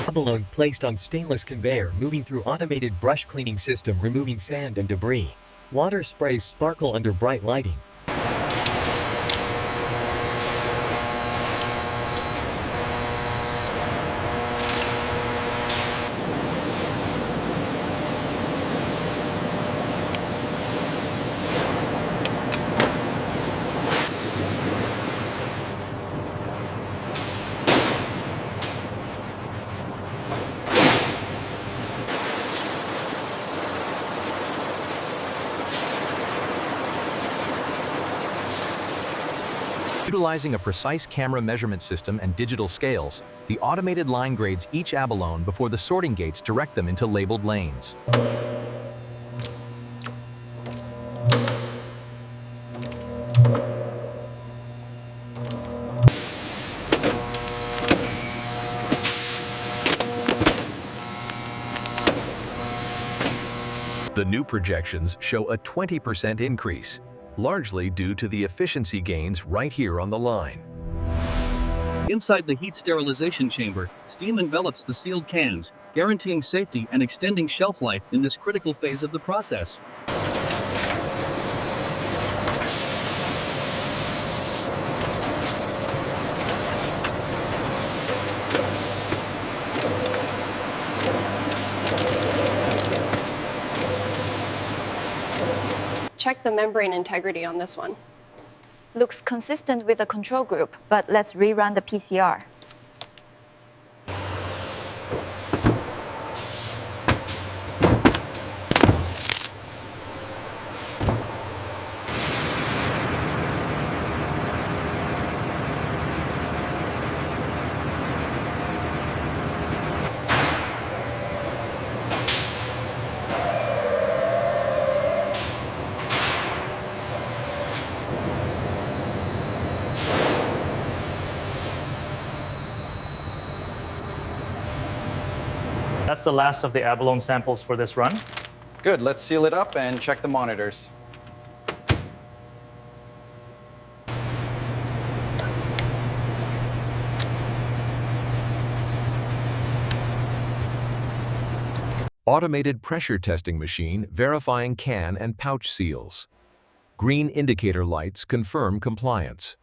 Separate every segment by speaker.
Speaker 1: Abalone placed on stainless conveyor moving through automated brush cleaning system removing sand and debris. Water sprays sparkle under bright lighting.
Speaker 2: Utilizing a precise camera measurement system and digital scales, the automated line grades each abalone before the sorting gates direct them into labeled lanes. The new projections show a 20% increase, largely due to the efficiency gains right here on the line.
Speaker 3: Inside the heat sterilization chamber, steam envelops the sealed cans, guaranteeing safety and extending shelf life in this critical phase of the process.
Speaker 4: Check the membrane integrity on this one.
Speaker 5: Looks consistent with the control group, but let's rerun the PCR.
Speaker 6: That's the last of the abalone samples for this run.
Speaker 7: Good, let's seal it up and check the monitors.
Speaker 2: Automated pressure testing machine verifying can and pouch seals. Green indicator lights confirm compliance.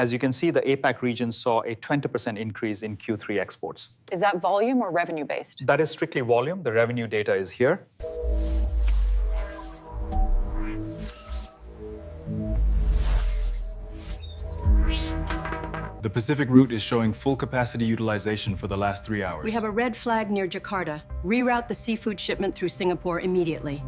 Speaker 6: As you can see, the APAC region saw a 20% increase in Q3 exports.
Speaker 8: Is that volume or revenue based?
Speaker 6: That is strictly volume. The revenue data is here.
Speaker 9: The Pacific route is showing full capacity utilization for the last 3 hours.
Speaker 10: We have a red flag near Jakarta. Reroute the seafood shipment through Singapore immediately.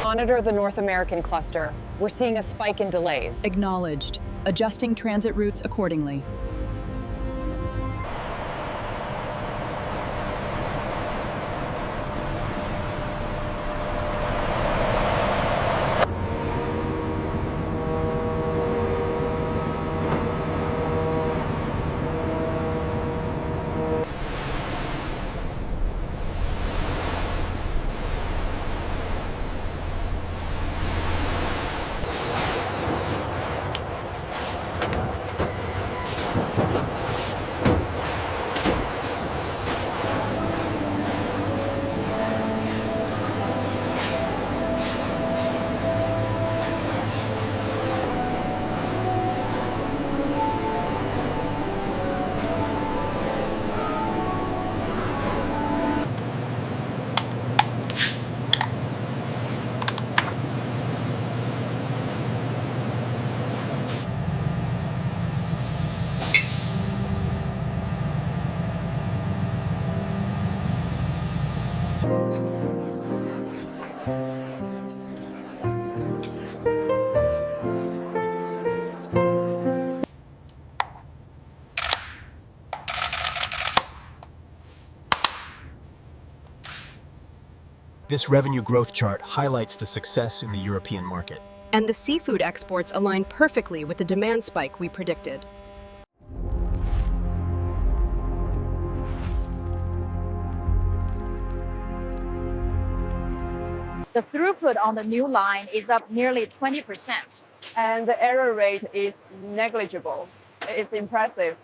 Speaker 8: Monitor the North American cluster. We're seeing a spike in delays.
Speaker 11: Acknowledged. Adjusting transit routes accordingly.
Speaker 12: This revenue growth chart highlights the success in the European market.
Speaker 10: And the seafood exports align perfectly with the demand spike we predicted.
Speaker 5: The throughput on the new line is up nearly 20%.
Speaker 13: And the error rate is negligible. It's impressive.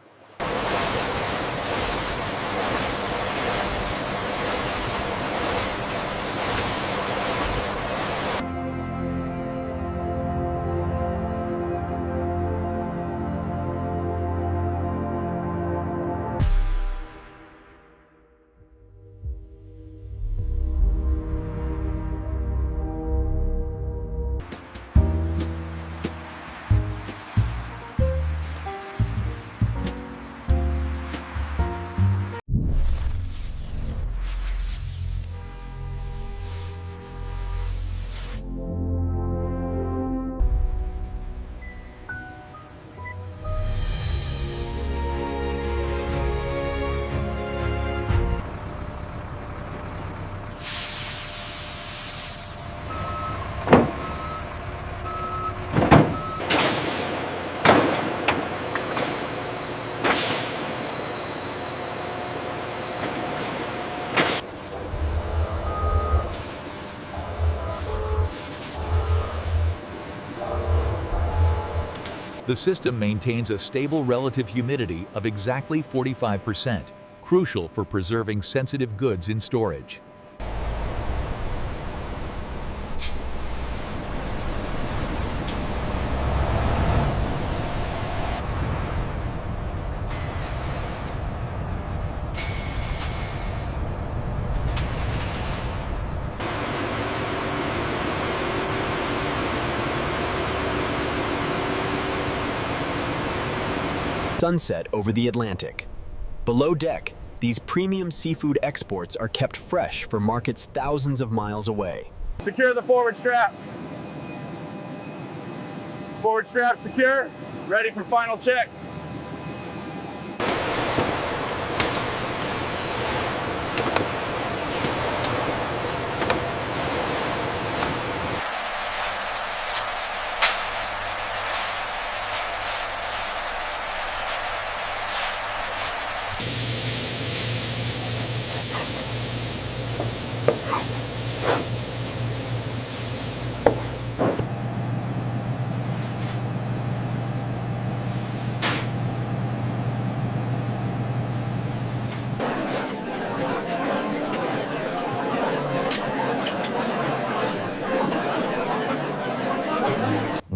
Speaker 2: The system maintains a stable relative humidity of exactly 45%, crucial for preserving sensitive goods in storage.
Speaker 12: Sunset over the Atlantic. Below deck, these premium seafood exports are kept fresh for markets thousands of miles away.
Speaker 14: Secure the forward straps. Forward straps secure, ready for final check.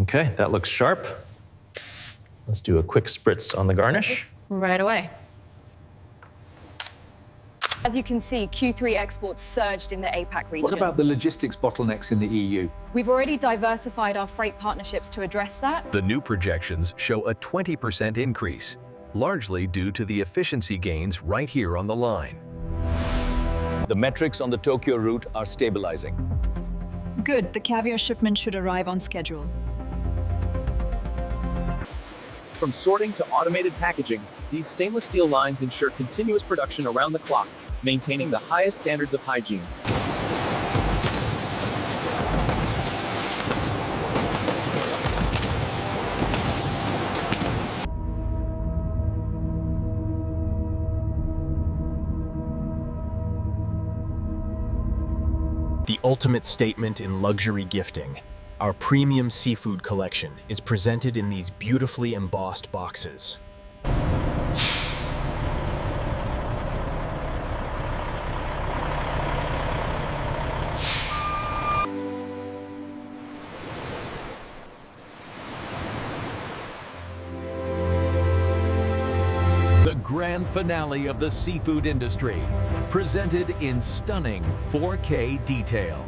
Speaker 15: Okay, that looks sharp. Let's do a quick spritz on the garnish.
Speaker 8: Right away. As you can see, Q3 exports surged in the APAC region.
Speaker 16: What about the logistics bottlenecks in the EU?
Speaker 8: We've already diversified our freight partnerships to address that.
Speaker 2: The new projections show a 20% increase, largely due to the efficiency gains right here on the line.
Speaker 17: The metrics on the Tokyo route are stabilizing.
Speaker 11: Good, the caviar shipment should arrive on schedule.
Speaker 18: From sorting to automated packaging, these stainless steel lines ensure continuous production around the clock, maintaining the highest standards of hygiene.
Speaker 12: The ultimate statement in luxury gifting. Our premium seafood collection is presented in these beautifully embossed boxes.
Speaker 2: The grand finale of the seafood industry, presented in stunning 4K detail.